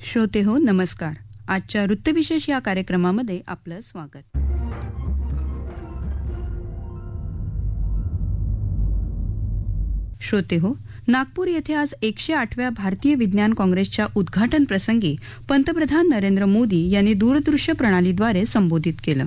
श्रोते हो नमस्कार. आजच्या वृत्तविशेष या कार्यक्रमामध्ये आपलं स्वागत. श्रोते हो, नागपूर येथे आज 108व्या भारतीय विज्ञान काँग्रेसच्या उद्घाटन प्रसंगी पंतप्रधान नरेंद्र मोदी यांनी दूरदृश्य प्रणालीद्वारे संबोधित केलं.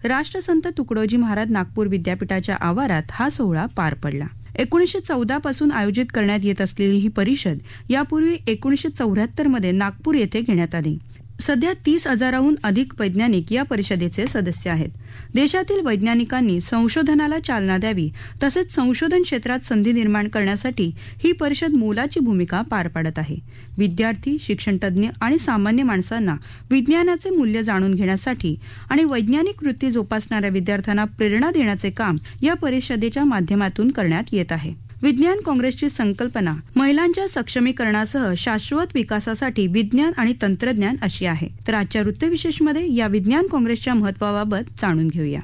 राष्ट्रसंत तुकडोजी महाराज नागपूर विद्यापीठाच्या आवारात हा सोहळा पार पडला. 1914 पासून आयोजित करण्यात येत असलेली ही परिषद यापूर्वी 1974 मध्ये नागपूर येथे घेण्यात आली. सध्या 30,000हून अधिक वैज्ञानिक या परिषदेचे सदस्य आहेत. देशातील वैज्ञानिकांनी संशोधनाला चालना द्यावी तसेच संशोधन क्षेत्रात संधी निर्माण करण्यासाठी ही परिषद मोलाची भूमिका पार पाडत आहे. विद्यार्थी, शिक्षणतज्ज्ञ आणि सामान्य माणसांना विज्ञानाचे मूल्य जाणून घेण्यासाठी आणि वैज्ञानिक वृत्ती जोपासणाऱ्या विद्यार्थ्यांना प्रेरणा देण्याचे काम या परिषदेच्या माध्यमातून करण्यात येत आहे. विज्ञान काँग्रेसची संकल्पना महिलांच्या सक्षमीकरणासह शाश्वत विकासासाठी विज्ञान आणि तंत्रज्ञान अशी आहे. तर आजच्या वृत्तविशेषमध्ये या विज्ञान काँग्रेसच्या महत्त्वाबाबत जाणून घेऊया.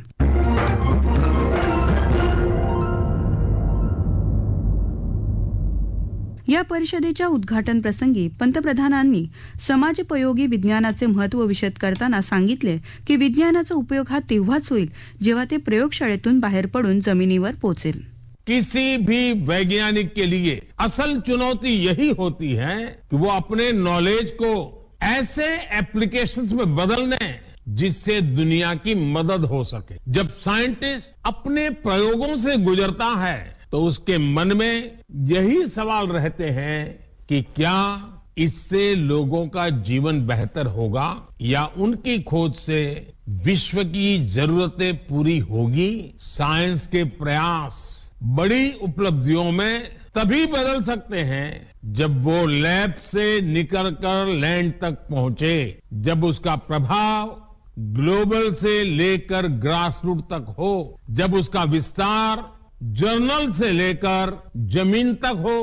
या परिषदेच्या उद्घाटन प्रसंगी पंतप्रधानांनी समाजोपयोगी विज्ञानाचे महत्त्व विशद करताना सांगितले की विज्ञानाचा उपयोग हा तेव्हाच होईल जेव्हा ते प्रयोगशाळेतून बाहेर पडून जमिनीवर पोहोचेल. किसी भी वैज्ञानिक के लिए असल चुनौती यही होती है कि वो अपने नॉलेज को ऐसे एप्लीकेशंस में बदल दें जिससे दुनिया की मदद हो सके. जब साइंटिस्ट अपने प्रयोगों से गुजरता है तो उसके मन में यही सवाल रहते हैं कि क्या इससे लोगों का जीवन बेहतर होगा या उनकी खोज से विश्व की जरूरतें पूरी होगी. साइंस के प्रयास बड़ी उपलब्धियों में तभी बदल सकते हैं जब वो लैब से निकलकर लैंड तक पहुंचे, जब उसका प्रभाव ग्लोबल से लेकर ग्रासरूट तक हो, जब उसका विस्तार जर्नल से लेकर जमीन तक हो,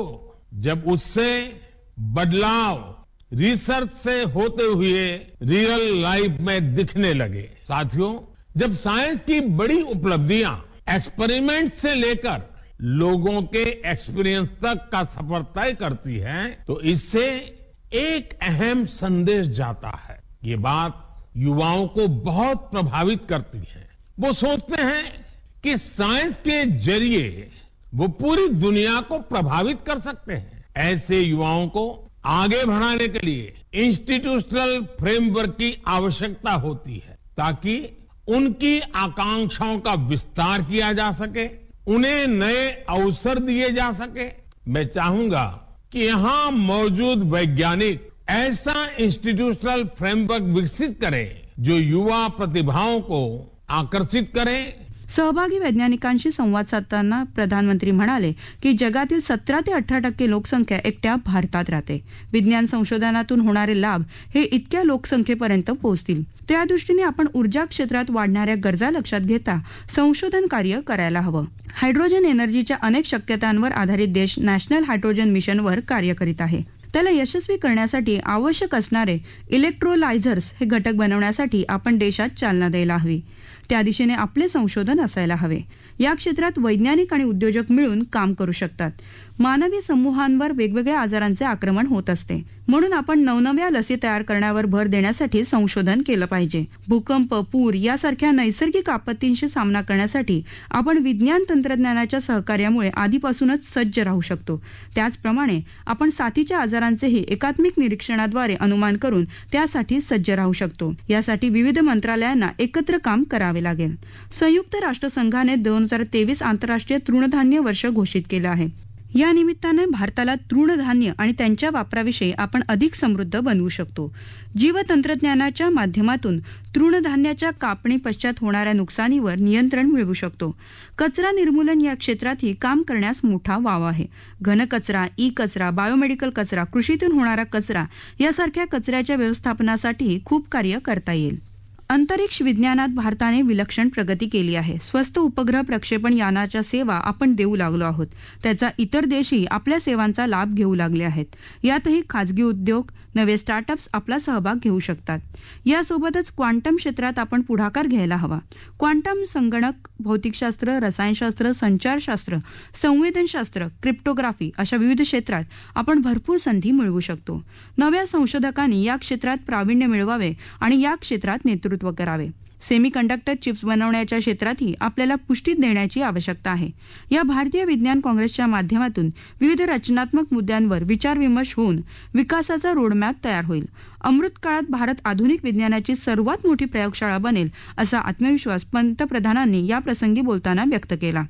जब उससे बदलाव रिसर्च से होते हुए रियल लाइफ में दिखने लगे. साथियों, जब साइंस की बड़ी उपलब्धियां एक्सपेरिमेंट से लेकर लोगों के एक्सपीरियंस तक का सफर तय करती है तो इससे एक अहम संदेश जाता है. ये बात युवाओं को बहुत प्रभावित करती है. वो सोचते हैं कि साइंस के जरिए वो पूरी दुनिया को प्रभावित कर सकते हैं. ऐसे युवाओं को आगे बढ़ाने के लिए इंस्टीट्यूशनल फ्रेमवर्क की आवश्यकता होती है ताकि उनकी आकांक्षाओं का विस्तार किया जा सके, उन्हें नए अवसर दिए जा सके. मैं चाहूंगा कि यहां मौजूद वैज्ञानिक ऐसा इंस्टीट्यूशनल फ्रेमवर्क विकसित करें जो युवा प्रतिभाओं को आकर्षित करे. सहभागी वैज्ञानिकांशी संवाद साधताना प्रधानमंत्री म्हणाले की जगातील 17 ते 18% लोकसंख्या एकट्या भारतात राहते. विज्ञान संशोधनातून होणारे लाभ हे इतक्या लोकसंख्येपर्यंत पोहोचतील. त्या दृष्टीने आपण ऊर्जा क्षेत्रात वाढणाऱ्या गरजा लक्षात घेता संशोधन कार्य करायला हवं. हायड्रोजन एनर्जीच्या अनेक शक्यतांवर आधारित देश नॅशनल हायड्रोजन मिशनवर कार्य करीत आहे. त्याला यशस्वी करण्यासाठी आवश्यक असणारे इलेक्ट्रोलायझर्स हे घटक बनवण्यासाठी आपण देशात चालना द्यायला हवी. त्या दिशेने आपले संशोधन असायला हवे. या क्षेत्रात वैज्ञानिक आणि उद्योजक मिळून काम करू शकतात. मानवी समूहांवर वेगवेगळ्या आजारांचे आक्रमण होत असते, म्हणून आपण नवनव्या लसी तयार करण्यावर भर देण्यासाठी संशोधन केलं पाहिजे. भूकंप, पूर यासारख्या नैसर्गिक आपत्तींशी सामना करण्यासाठी आपण विज्ञान तंत्रज्ञानाच्या सहकार्यामुळे आधीपासूनच सज्ज राहू शकतो. त्याचप्रमाणे आपण साथीच्या आजारांचेही एकात्मिक निरीक्षणाद्वारे अनुमान करून त्यासाठी सज्ज राहू शकतो. यासाठी विविध मंत्रालयांना एकत्र काम करावे लागेल. संयुक्त राष्ट्रसंघाने 2023 आंतरराष्ट्रीय तृणधान्य वर्ष घोषित केलं आहे. या निमित्ताने भारताला तृणधान्य आणि त्यांच्या वापराविषयी आपण अधिक समृद्ध बनवू शकतो. जीवतंत्रज्ञानाच्या माध्यमातून तृणधान्याच्या कापणी पश्चात होणाऱ्या नुकसानीवर नियंत्रण मिळवू शकतो. कचरा निर्मूलन या क्षेत्रातही काम करण्यास मोठा वाव आहे. घनकचरा, ई कचरा, बायोमेडिकल कचरा, कृषीतून होणारा कचरा यासारख्या कचऱ्याच्या व्यवस्थापनासाठी खूप कार्य करता येईल. अंतरिक्ष विज्ञानात भारताने विलक्षण प्रगती केली आहे. स्वस्त उपग्रह प्रक्षेपण यानाच्या सेवा आपण देऊ लागलो आहोत. त्याचा इतर देशही आपल्या सेवांचा लाभ घेऊ लागले आहेत. यातही खाजगी उद्योग, नवे स्टार्टअप्स आपला सहभाग घेऊ शकतात. यासोबतच क्वांटम क्षेत्रात आपण पुढाकार घ्यायला हवा. क्वांटम, संगणक, भौतिकशास्त्र, रसायनशास्त्र, संचारशास्त्र, संवेदनशास्त्र, क्रिप्टोग्राफी अशा विविध क्षेत्रात आपण भरपूर संधी मिळवू शकतो. नव्या संशोधकांनी या क्षेत्रात प्रावीण्य मिळवावे आणि या क्षेत्रात नेतृत्व करावे. सेमीकंडक्टर चिप्स बनवण्याच्या क्षेत्रातही आपल्याला पुष्टी देण्याची आवश्यकता आहे. या भारतीय विज्ञान काँग्रेसच्या माध्यमातून विविध रचनात्मक मुद्द्यांवर विचारविमर्श होऊन विकासाचा रोडमॅप तयार होईल. अमृत काळात भारत आधुनिक विज्ञानाची सर्वात मोठी प्रयोगशाळा बनेल असा आत्मविश्वास पंतप्रधानांनी या प्रसंगी बोलताना व्यक्त केला.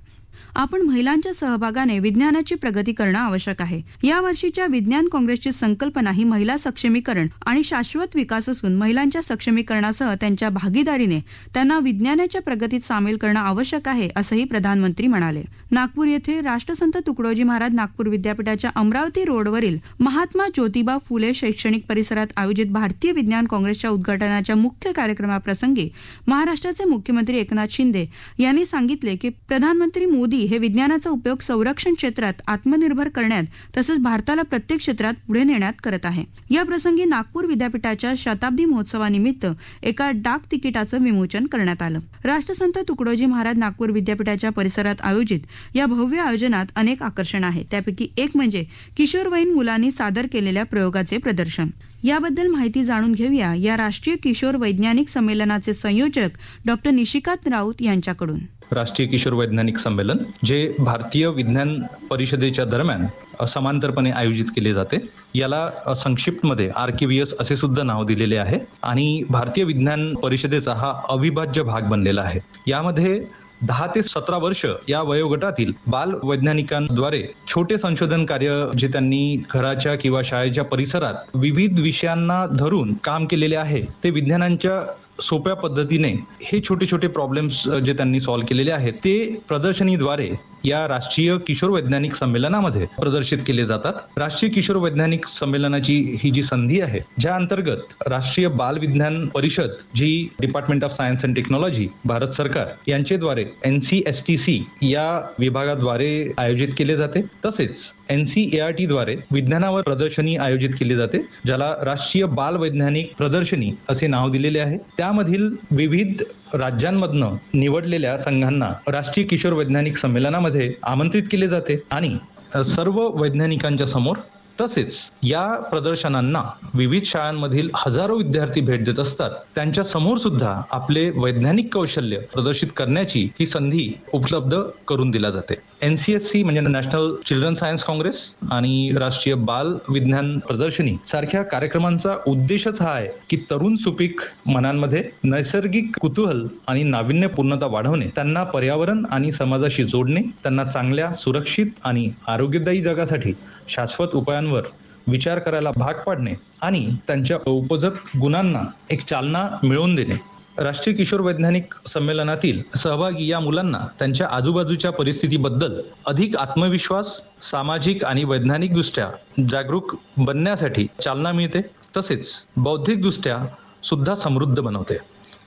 आपण महिलांच्या सहभागाने विज्ञानाची प्रगती करणं आवश्यक आहे. या वर्षीच्या विज्ञान काँग्रेसची संकल्पना ही महिला सक्षमीकरण आणि शाश्वत विकास असून महिलांच्या सक्षमीकरणासह त्यांच्या भागीदारीने त्यांना विज्ञानाच्या प्रगतीत सामील करणं आवश्यक आहे असंही प्रधानमंत्री म्हणाले. नागपूर येथे राष्ट्रसंत तुकडोजी महाराज नागपूर विद्यापीठाच्या अमरावती रोडवरील महात्मा ज्योतिबा फुले शैक्षणिक परिसरात आयोजित भारतीय विज्ञान काँग्रेसच्या उद्घाटनाच्या मुख्य कार्यक्रमाप्रसंगी महाराष्ट्राचे मुख्यमंत्री एकनाथ शिंदे यांनी सांगितले की प्रधानमंत्री मोदी हे विज्ञानाचा उपयोग संरक्षण क्षेत्रात आत्मनिर्भर करण्यात तसंच भारताला प्रत्येक क्षेत्रात पुढे नेण्यात करत आहे. या प्रसंगी नागपूर विद्यापीठाच्या शताब्दी महोत्सवानिमित्त एका डाक तिकिटाचं विमोचन करण्यात आलं. राष्ट्रसंत तुकडोजी महाराज नागपूर विद्यापीठाच्या परिसरात आयोजित या भव्य आयोजनात अनेक आकर्षण आहेत. त्यापैकी एक म्हणजे किशोरवयीन मुलांनी सादर केलेल्या प्रयोगाचे प्रदर्शन. याबद्दल माहिती जाणून घेऊया या राष्ट्रीय किशोर वैज्ञानिक संमेलनाचे संयोजक डॉक्टर निशिकांत राऊत यांच्याकडून. राष्ट्रीय किशोर वैज्ञानिक संमेलन जे भारतीय विज्ञान परिषदेच्या दरम्यान समांतरपणे आयोजित केले जाते. याला संक्षिप्तमध्ये RKVS असे सुद्धा नाव दिलेले आहे आणि भारतीय विज्ञान परिषदेचा हा अविभाज्य भाग बनलेला आहे. यामध्ये 10 ते 17 वर्ष या वयोगटातील बाल वैज्ञानिकांद्वारे छोटे संशोधन कार्य जे त्यांनी घराच्या किंवा शाळेच्या परिसरात विविध विषयांना धरून काम केलेले आहे ते विज्ञानाच्या सोप्या पद्धतीने हे छोटे छोटे प्रॉब्लेम्स जे त्यांनी सॉल्व्ह केलेले आहेत ते प्रदर्शनीद्वारे या राष्ट्रीय किशोर वैज्ञानिक संमेलनामध्ये प्रदर्शित केले जातात. राष्ट्रीय किशोर वैज्ञानिक संमेलनाची ही जी संधी आहे ज्या अंतर्गत राष्ट्रीय बाल विज्ञान परिषद जी department of science and technology Bharat सरकार यांच्याद्वारे NCSTC या विभागाद्वारे आयोजित केले जाते. तसेच NCERT द्वारे विज्ञानावर प्रदर्शनी आयोजित केली जाते ज्याला राष्ट्रीय बाल वैज्ञानिक प्रदर्शनी असे नाव दिलेले आहे. त्यामधील विविध राज्यांमधनं निवडलेल्या संघांना राष्ट्रीय किशोर वैज्ञानिक संमेलनामध्ये आमंत्रित केले जाते आणि सर्व वैज्ञानिकांच्या समोर तसेच या प्रदर्शनांना विविध शाळांमधील हजारो विद्यार्थी भेट देत असतात. त्यांच्या समोर सुद्धा आपले वैज्ञानिक कौशल्य प्रदर्शित करण्याची ही संधी उपलब्ध करून दिला जाते. NCSC म्हणजे नॅशनल चिल्ड्रन सायन्स काँग्रेस आणि राष्ट्रीय बाल विज्ञान प्रदर्शनी सारख्या कार्यक्रमांचा उद्देशच हा आहे की तरुण सुपीक मनांमध्ये नैसर्गिक कुतूहल आणि नाविन्यपूर्णता वाढवणे, त्यांना पर्यावरण आणि समाजाशी जोडणे, त्यांना चांगल्या, सुरक्षित आणि आरोग्यदायी जगासाठी शाश्वत उपायांवर विचार करायला भाग पाडणे आणि त्यांच्या उपजत गुणांना एक चालना मिळवून देणे. राष्ट्रीय किशोर वैज्ञानिक संमेलनातील सहभागी या मुलांना त्यांच्या आजूबाजूच्या परिस्थितीबद्दल अधिक आत्मविश्वास, सामाजिक आणि वैज्ञानिक दृष्ट्या जागरूक बनण्यासाठी चालना मिळते. तसेच बौद्धिक दृष्ट्या सुद्धा समृद्ध बनवते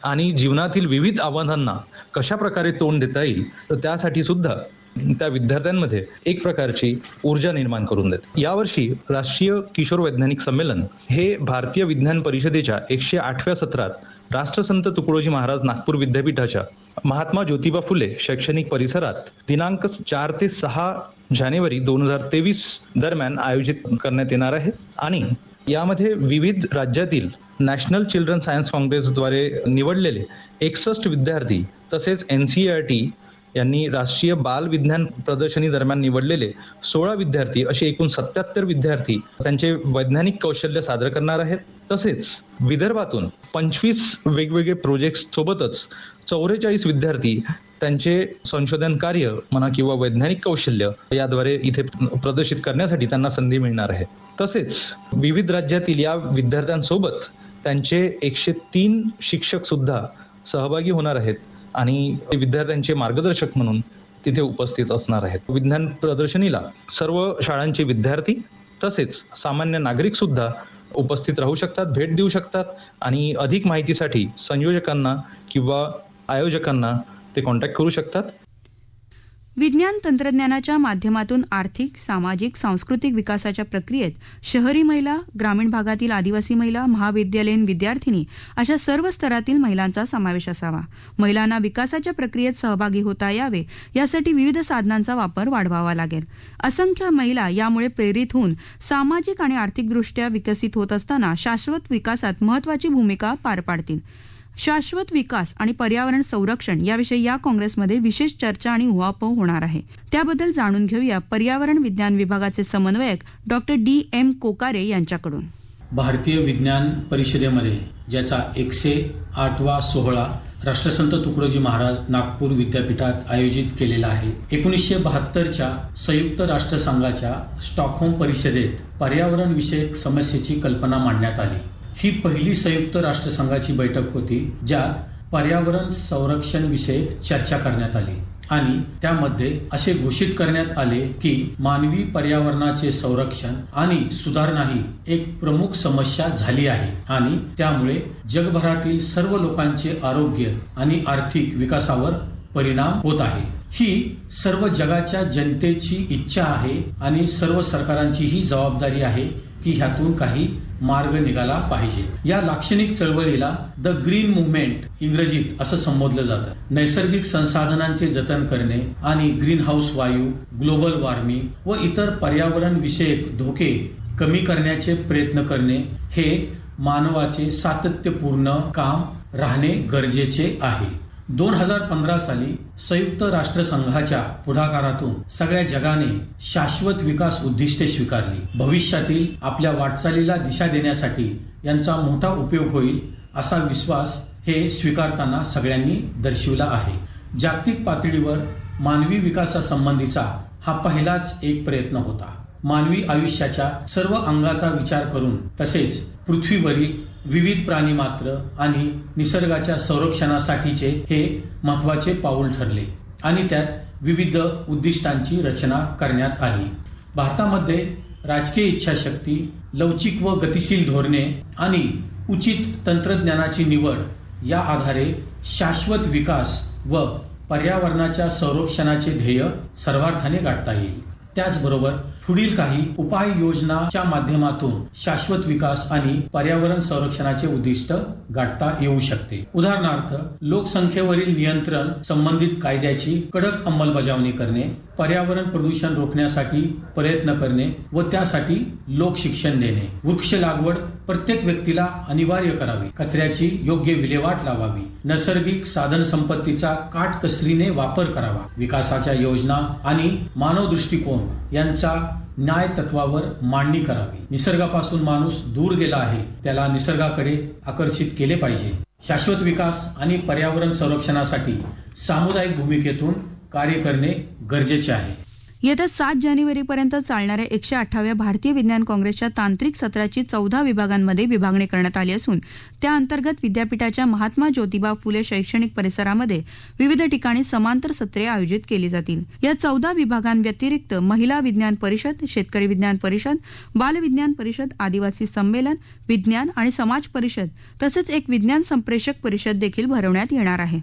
आणि जीवनातील विविध आव्हानांना कशा प्रकारे तोंड देता येईल तर त्यासाठी सुद्धा त्या विद्यार्थ्यांमध्ये एक प्रकारची ऊर्जा निर्माण करून देते. यावर्षी राष्ट्रीय किशोर वैज्ञानिक संमेलन हे भारतीय विज्ञान परिषदेच्या 108व्या सत्रात राष्ट्रसंत तुकडोजी महाराज नागपूर विद्यापीठाच्या महात्मा ज्योतिबा फुले शैक्षणिक परिसरात दिनांक 4 ते 6 जानेवारी 2023 दरम्यान आयोजित करण्यात येणार आहे आणि यामध्ये विविध राज्यातील नॅशनल चिल्ड्रन सायन्स काँग्रेसद्वारे निवडलेले 61 विद्यार्थी तसेच NCERT यांनी राष्ट्रीय बाल विज्ञान प्रदर्शनी दरम्यान निवडलेले 16 विद्यार्थी असे एकूण 77 विद्यार्थी त्यांचे वैज्ञानिक कौशल्य सादर करणार आहेत. तसेच विदर्भातून 25 वेगवेगळे प्रोजेक्ट सोबतच 44 विद्यार्थी त्यांचे संशोधन कार्य म्हणा किंवा वैज्ञानिक कौशल्य याद्वारे इथे प्रदर्शित करण्यासाठी त्यांना संधी मिळणार आहे. तसेच विविध राज्यातील या विद्यार्थ्यांसोबत त्यांचे 103 शिक्षक सुद्धा सहभागी होणार आहेत आणि विद्यार्थ्यांचे मार्गदर्शक म्हणून तिथे उपस्थित असणार आहेत. विज्ञान प्रदर्शनीला सर्व शाळांचे विद्यार्थी तसेच सामान्य नागरिक सुद्धा उपस्थित राहू शकतात, भेट देऊ शकतात आणि अधिक माहितीसाठी संयोजकांना किंवा आयोजकांना ते कॉन्टॅक्ट करू शकतात. विज्ञान तंत्रज्ञानाच्या माध्यमातून आर्थिक, सामाजिक, सांस्कृतिक विकासाच्या प्रक्रियेत शहरी महिला, ग्रामीण भागातील आदिवासी महिला, महाविद्यालयीन विद्यार्थिनी अशा सर्व स्तरातील महिलांचा समावेश असावा. महिलांना विकासाच्या प्रक्रियेत सहभागी होता यावे यासाठी विविध साधनांचा वापर वाढवावा लागेल. असंख्य महिला यामुळे प्रेरित होऊन सामाजिक आणि आर्थिकदृष्ट्या विकसित होत असताना शाश्वत विकासात महत्वाची भूमिका पार पाडतील. शाश्वत विकास आणि पर्यावरण संरक्षण याविषयी या काँग्रेसमध्ये विशेष चर्चा आणि उहापोह होणार आहे. त्याबद्दल जाणून घेऊया पर्यावरण विज्ञान विभागाचे समन्वयक डॉक्टर D.M. कोकारे यांच्याकडून. भारतीय विज्ञान परिषदेमध्ये ज्याचा 108वा सोहळा राष्ट्रसंत तुकडोजी महाराज नागपूर विद्यापीठात आयोजित केलेला आहे. 1972च्या संयुक्त राष्ट्रसंघाच्या स्टॉकहोम परिषदेत पर्यावरण विषयक समस्येची कल्पना मांडण्यात आली. ही पहिली संयुक्त राष्ट्रसंघाची बैठक होती ज्यात पर्यावरण संरक्षण विषयक चर्चा करण्यात आली आणि त्यामध्ये असे घोषित करण्यात आले की मानवी पर्यावरणाचे संरक्षण आणि सुधारणा ही एक प्रमुख समस्या झाली आहे आणि त्यामुळे जगभरातील सर्व लोकांचे आरोग्य आणि आर्थिक विकासावर परिणाम होत आहे. ही सर्व जगाच्या जनतेची इच्छा आहे आणि सर्व सरकारांची ही जबाबदारी आहे की ह्यातून काही मार्ग निघाला पाहिजे. या लाक्षणिक चळवळीला द ग्रीन मुव्हमेंट इंग्रजीत असं संबोधलं जातं. नैसर्गिक संसाधनांचे जतन करणे आणि ग्रीन हाऊस वायू, ग्लोबल वॉर्मिंग व इतर पर्यावरण विषयक धोके कमी करण्याचे प्रयत्न करणे हे मानवाचे सातत्यपूर्ण काम राहणे गरजेचे आहे. 2015 साली संयुक्त राष्ट्रसंघाच्या पुढाकारातून सगळ्या जगाने शाश्वत विकास उद्दिष्टे स्वीकारली. भविष्यातील आपल्या वाटचालीला दिशा देण्यासाठी यांचा मोठा उपयोग होईल असा विश्वास हे स्वीकारताना सगळ्यांनी दर्शविला आहे. जागतिक पातळीवर मानवी विकासासंबंधीचा हा पहिलाच एक प्रयत्न होता. मानवी आयुष्याच्या सर्व अंगाचा विचार करून तसेच पृथ्वीवरील विविध प्राणीमात्र आणि निसर्गाच्या संरक्षणासाठीचे हे महत्वाचे पाऊल ठरले आणि त्यात विविध उद्दिष्टांची रचना करण्यात आली. भारतामध्ये राजकीय इच्छाशक्ती, लवचिक व गतिशील धोरणे आणि उचित तंत्रज्ञानाची निवड या आधारे शाश्वत विकास व पर्यावरणाच्या संरक्षणाचे ध्येय सर्वार्थाने गाठता येईल. त्याचबरोबर पुढील काही उपाययोजनाच्या माध्यमातून शाश्वत विकास आणि पर्यावरण संरक्षणाचे उद्दिष्ट गाठता येऊ शकते. उदाहरणार्थ लोकसंख्येवरील नियंत्रण संबंधित कायद्याची कडक अंमलबजावणी करणे, पर्यावरण प्रदूषण रोखण्यासाठी प्रयत्न करणे व त्यासाठी लोकशिक्षण देणे, वृक्ष लागवड प्रत्येक व्यक्तीला अनिवार्य करावी, कचऱ्याची योग्य विल्हेवाट लावावी, नैसर्गिक साधन संपत्तीचा काटकसरीने वापर करावा, विकासाच्या योजना आणि मानव दृष्टिकोन यांचा न्याय तत्वावर मांडणी करावी. निसर्गापासून माणूस दूर गेला आहे, त्याला निसर्गाकडे आकर्षित केले पाहिजे. शाश्वत विकास आणि पर्यावरण संरक्षणासाठी सामुदायिक भूमिकेतून कार्य करणे गरजेचे आहे. येत्या 7 जानेवारीपर्यंत चालणाऱ्या 108व्या भारतीय विज्ञान काँग्रेसच्या तांत्रिक सत्राची 14 विभागांमध्ये विभागणी करण्यात आली असून त्या अंतर्गत विद्यापीठाच्या महात्मा ज्योतिबा फुले शैक्षणिक परिसरामध्ये विविध ठिकाणी समांतर सत्रे आयोजित केली जातील. या 14 विभागांव्यतिरिक्त महिला विज्ञान परिषद, शेतकरी विज्ञान परिषद, बाल विज्ञान परिषद, आदिवासी संमेलन, विज्ञान आणि समाज परिषद तसेच एक विज्ञान संप्रेषक परिषद देखील भरवण्यात येणार आहे.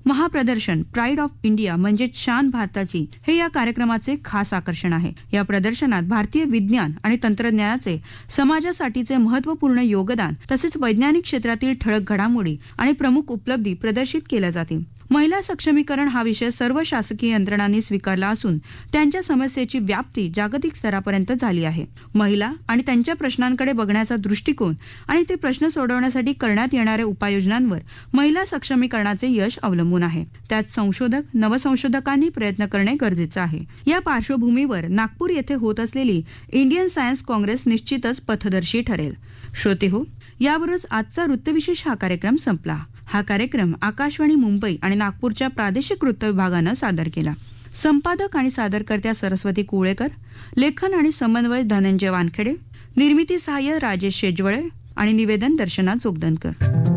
महाप्रदर्शन प्राईड ऑफ इंडिया म्हणजे शान भारताची हे या कार्यक्रमाचे खास आकर्षण आहे. या प्रदर्शनात भारतीय विज्ञान आणि तंत्रज्ञानाचे समाजासाठीचे महत्त्वपूर्ण योगदान तसेच वैज्ञानिक क्षेत्रातील ठळक घडामोडी आणि प्रमुख उपलब्धी प्रदर्शित केल्या जातील. महिला सक्षमीकरण हा विषय सर्व शासकीय यंत्रणांनी स्वीकारला असून त्यांच्या समस्येची व्याप्ती जागतिक स्तरापर्यंत झाली आहे. महिला आणि त्यांच्या प्रश्नांकडे बघण्याचा दृष्टिकोन आणि ते प्रश्न सोडवण्यासाठी करण्यात येणाऱ्या उपाययोजनांवर महिला सक्षमीकरणाचे यश अवलंबून आहे. त्यात संशोधक, नवसंशोधकांनी प्रयत्न करणे गरजेचे आहे. या पार्श्वभूमीवर नागपूर येथे होत असलेली इंडियन सायन्स काँग्रेस निश्चितच पथदर्शी ठरेल. श्रोतेहो, यावरच आजचा वृत्तविशेष हा कार्यक्रम संपला. हा कार्यक्रम आकाशवाणी मुंबई आणि नागपूरच्या प्रादेशिक वृत्त विभागानं सादर केला. संपादक आणि सादरकर्त्या सरस्वती कुवळेकर, लेखन आणि समन्वय धनंजय वानखेडे, निर्मिती सहाय्य राजेश शेजवळे आणि निवेदन दर्शना जोगदनकर.